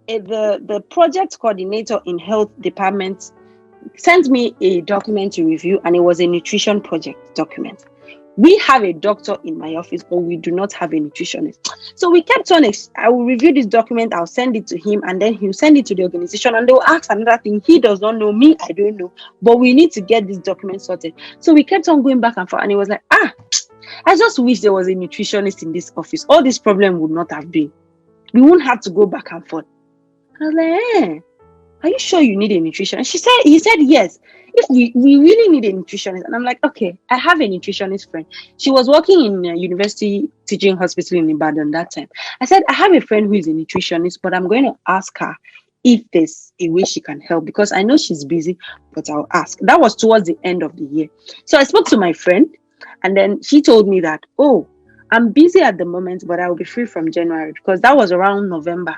the project coordinator in health department sent me a document to review, and it was a nutrition project document. We have a doctor in my office, but we do not have a nutritionist. So we kept on, I will review this document, I'll send it to him, and then he'll send it to the organization, and they'll ask another thing. He does not know, me, I don't know, but we need to get this document sorted. So we kept on going back and forth, and it was like, I just wish there was a nutritionist in this office. All this problem would not have been. We won't have to go back and forth. I was like, are you sure you need a nutritionist? He said yes. If we really need a nutritionist. And I'm like, okay, I have a nutritionist friend. She was working in a university teaching hospital in Ibadan that time. I said, I have a friend who is a nutritionist, but I'm going to ask her if there's a way she can help, because I know she's busy, but I'll ask. That was towards the end of the year. So I spoke to my friend, and then she told me that, oh, I'm busy at the moment, but I will be free from January, because that was around November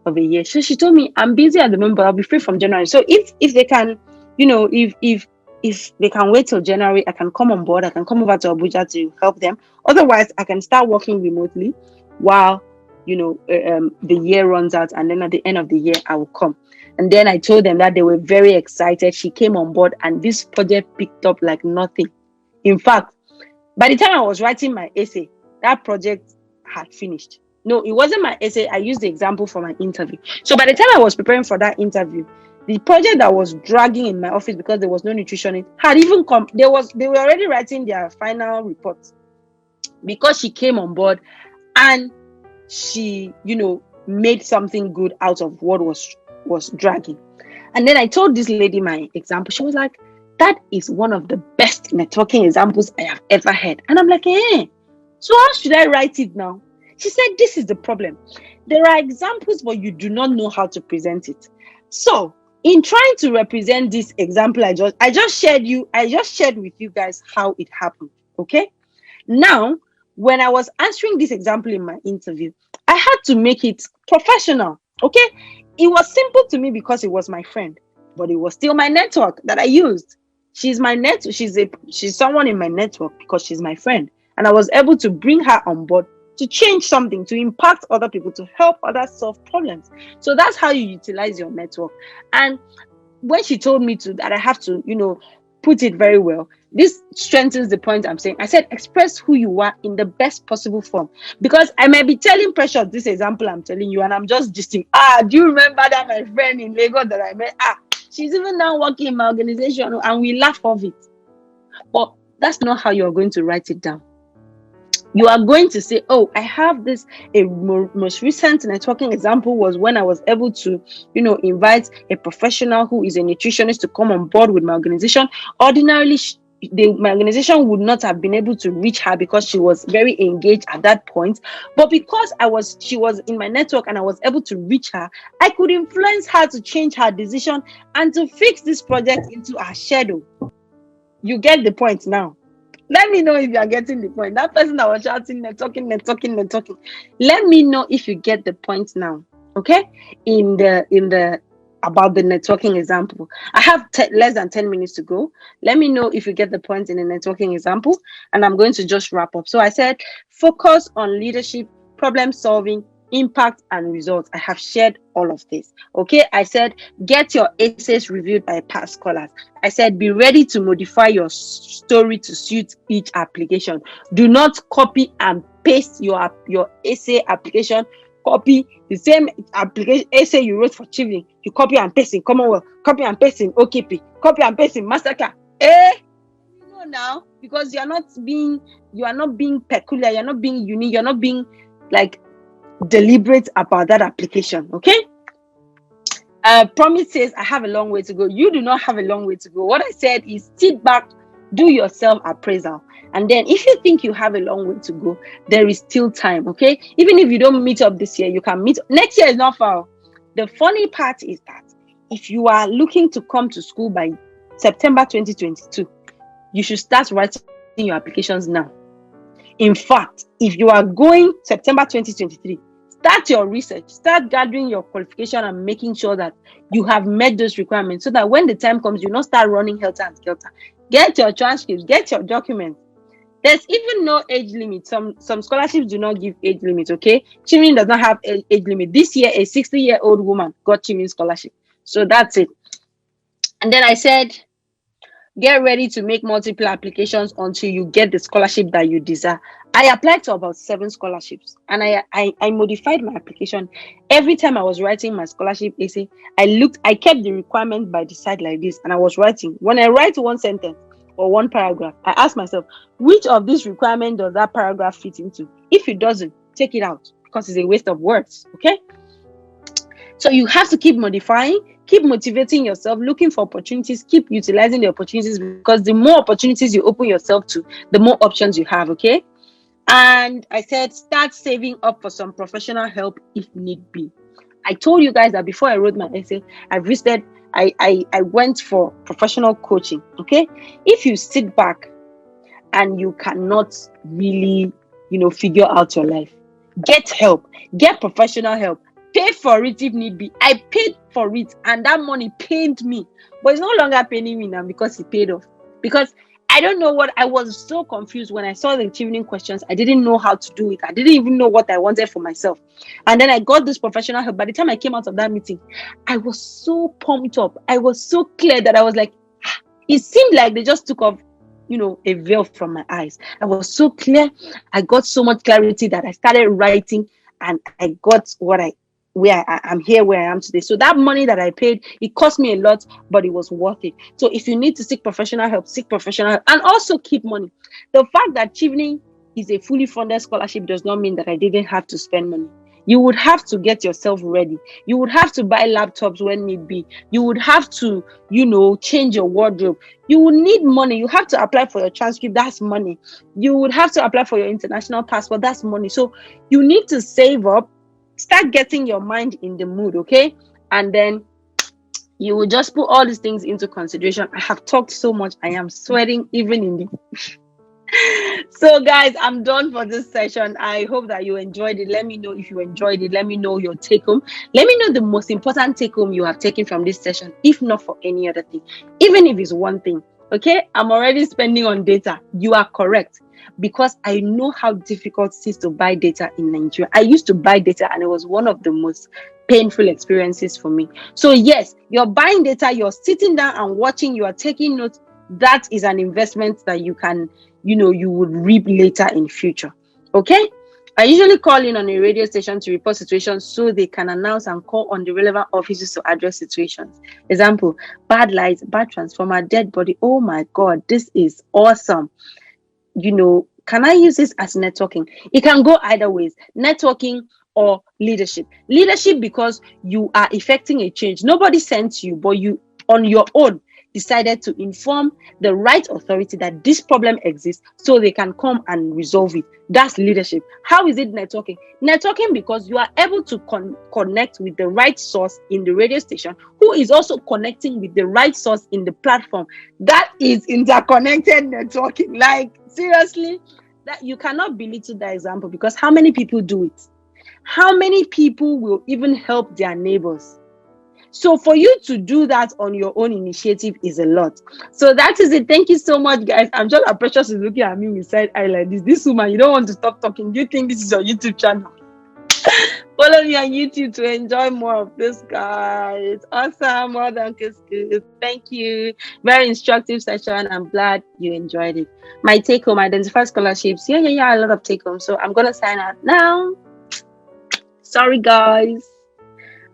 of a year. So she told me, I'm busy at the moment, but I'll be free from January. So if they can, if they can wait till January, I can come on board. I can come over to Abuja to help them. Otherwise, I can start working remotely while the year runs out, and then at the end of the year, I will come. And then I told them that they were very excited. She came on board, and this project picked up like nothing. In fact, by the time I was writing my essay, that project had finished. No, it wasn't my essay. I used the example for my interview. So by the time I was preparing for that interview, the project that was dragging in my office because there was no nutritionist had even come. They were already writing their final report, because she came on board and she, made something good out of what was dragging. And then I told this lady my example. She was like, that is one of the best networking examples I have ever heard. And I'm like, so how should I write it now? She said, this is the problem. There are examples, but you do not know how to present it. So in trying to represent this example, I just shared with you guys how it happened. Okay. Now, when I was answering this example in my interview, I had to make it professional. Okay. It was simple to me because it was my friend, but it was still my network that I used. She's my network. She's someone in my network because she's my friend. And I was able to bring her on board to change something, to impact other people, to help others solve problems. So that's how you utilize your network. And when she told me that I have to, put it very well, this strengthens the point I'm saying. I said, express who you are in the best possible form. Because I might be telling Precious this example I'm telling you, and I'm just gisting. Do you remember that my friend in Lagos that I met? She's even now working in my organization, and we laugh of it. But that's not how you're going to write it down. You are going to say, oh, I have this. A most recent networking example was when I was able to, invite a professional who is a nutritionist to come on board with my organization. Ordinarily, my organization would not have been able to reach her because she was very engaged at that point. But because she was in my network and I was able to reach her, I could influence her to change her decision and to fix this project into her schedule. You get the point now. Let me know if you are getting the point. That person that was shouting, talking. Let me know if you get the point now. Okay? In the about the networking example. I have less than 10 minutes to go. Let me know if you get the point in the networking example, and I'm going to just wrap up. So I said, focus on leadership, problem solving, impact, and results. I have shared all of this. Okay. I said, get your essays reviewed by past scholars. I said, be ready to modify your story to suit each application. Do not copy and paste your essay application. Copy the same application essay you wrote for Chevening. You copy and paste in Commonwealth, copy and paste in OKP, copy and paste in Mastercard. Now, because you are not being peculiar, you're not being unique, you're not being like deliberate about that application. Okay. Promise says I have a long way to go. You do not have a long way to go. What I said is sit back, do your self appraisal, and then if you think you have a long way to go, there is still time. Okay, even if you don't meet up this year, you can meet next year. Is not far. The funny part is that if you are looking to come to school by September 2022, you should start writing your applications now. In fact, if you are going September 2023, start your research, start gathering your qualification and making sure that you have met those requirements so that when the time comes, you not start running helter and skelter. Get your transcripts, get your documents. There's even no age limit. Some scholarships do not give age limit, okay? Chevening does not have age limit. This year, a 60-year-old woman got Chevening scholarship. So that's it. And then I said, get ready to make multiple applications until you get the scholarship that you desire. I applied to about 7 scholarships and I modified my application. Every time I was writing my scholarship essay, I kept the requirement by the side like this and I was writing. When I write one sentence or one paragraph, I ask myself, which of these requirements does that paragraph fit into? If it doesn't, take it out because it's a waste of words, okay? So you have to keep modifying, keep motivating yourself, looking for opportunities, keep utilizing the opportunities because the more opportunities you open yourself to, the more options you have, okay? And I said, start saving up for some professional help if need be. I told you guys that before I wrote my essay, I went for professional coaching, okay? If you sit back and you cannot really, figure out your life, get help, get professional help. Pay for it if need be. I paid for it and that money pained me. But it's no longer paining me now because it paid off. Because I don't know I was so confused when I saw the Chevening questions. I didn't know how to do it. I didn't even know what I wanted for myself. And then I got this professional help. By the time I came out of that meeting, I was so pumped up. I was so clear that I was like, it seemed like they just took off, a veil from my eyes. I was so clear. I got so much clarity that I started writing and I got where I'm here, where I am today. So that money that I paid, it cost me a lot, but it was worth it. So if you need to seek professional help, seek professional help, and also keep money. The fact that Chevening is a fully funded scholarship does not mean that I didn't have to spend money. You would have to get yourself ready. You would have to buy laptops when need be. You would have to, change your wardrobe. You would need money. You have to apply for your transcript. That's money. You would have to apply for your international passport. That's money. So you need to save up. Start getting your mind in the mood, okay? And then you will just put all these things into consideration. I have talked so much. I am sweating even in the... So guys, I'm done for this session. I hope that you enjoyed it. Let me know if you enjoyed it. Let me know your take home. Let me know the most important take home you have taken from this session, if not for any other thing, even if it's one thing. Okay, I'm already spending on data. You are correct, because I know how difficult it is to buy data in Nigeria. I used to buy data and it was one of the most painful experiences for me. So yes, you're buying data, you're sitting down and watching, you are taking notes. That is an investment that you can, you would reap later in future. Okay. I usually call in on a radio station to report situations so they can announce and call on the relevant officers to address situations. Example, bad lights, bad transformer, dead body. Oh my God, this is awesome. Can I use this as networking? It can go either ways, networking or leadership. Leadership because you are effecting a change. Nobody sent you, but you on your own decided to inform the right authority that this problem exists so they can come and resolve it. That's leadership. How is it networking? Networking because you are able to connect with the right source in the radio station who is also connecting with the right source in the platform. That is interconnected networking. Like, seriously, that you cannot belittle that example, because how many people do it? How many people will even help their neighbors? So for you to do that on your own initiative is a lot. So that is it. Thank you so much, guys. I'm sure that Precious is looking at me with side eye like this. This woman, you don't want to stop talking. Do you think this is your YouTube channel? Follow me on YouTube to enjoy more of this, guys. Awesome. Well done, Kiss. Thank you. Very instructive session. I'm glad you enjoyed it. My take home, identify scholarships. Yeah. A lot of take home. So I'm going to sign out now. Sorry, guys.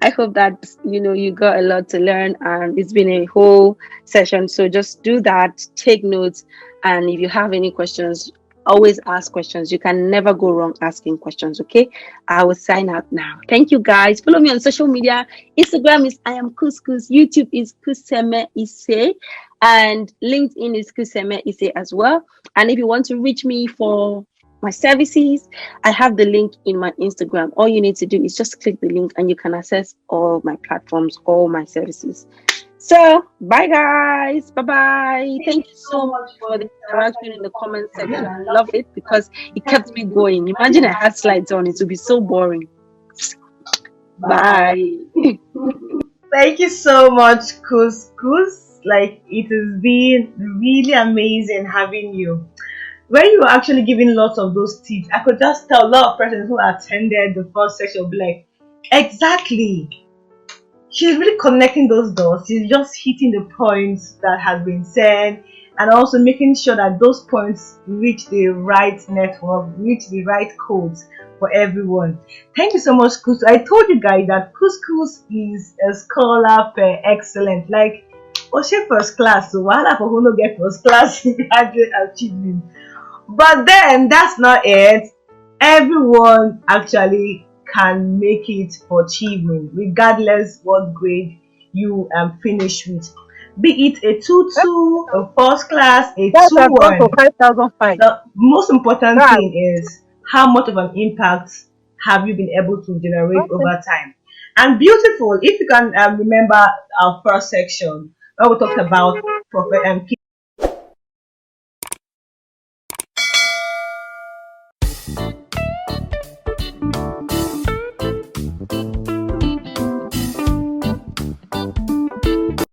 I hope that you got a lot to learn, and it's been a whole session. So just do that, take notes, and if you have any questions, always ask questions. You can never go wrong asking questions. Okay, I will sign out now. Thank you, guys. Follow me on social media. Instagram is I am Couscous. YouTube is Kuseme Ise, and LinkedIn is Kuseme Ise as well. And if you want to reach me for my services, I have the link in my Instagram. All you need to do is just click the link and you can access all my platforms, all my services. So, bye guys. Bye. Thank you so much for the interaction in the comment section. I love it because it kept me going. Imagine I had slides on, it would be so boring. Bye. Thank you so much, Couscous. Like, it has been really amazing having you. When you were actually giving lots of those tips, I could just tell a lot of persons who attended the first session will be like, exactly. She's really connecting those dots. She's just hitting the points that have been said, and also making sure that those points reach the right network, reach the right codes for everyone. Thank you so much, Couscous. I told you guys that Couscous is a scholar per excellence. Like, she first class, so why for who no get first class in graduate achievement? But then that's not it. Everyone actually can make it for achievement, regardless what grade you finish with. Be it a 2-2, a first class, a Guys, I've gone 2-1. to 5,005. The most important Guys, thing is how much of an impact have you been able to generate okay. over time. And beautiful, if you can remember our first section where we talked about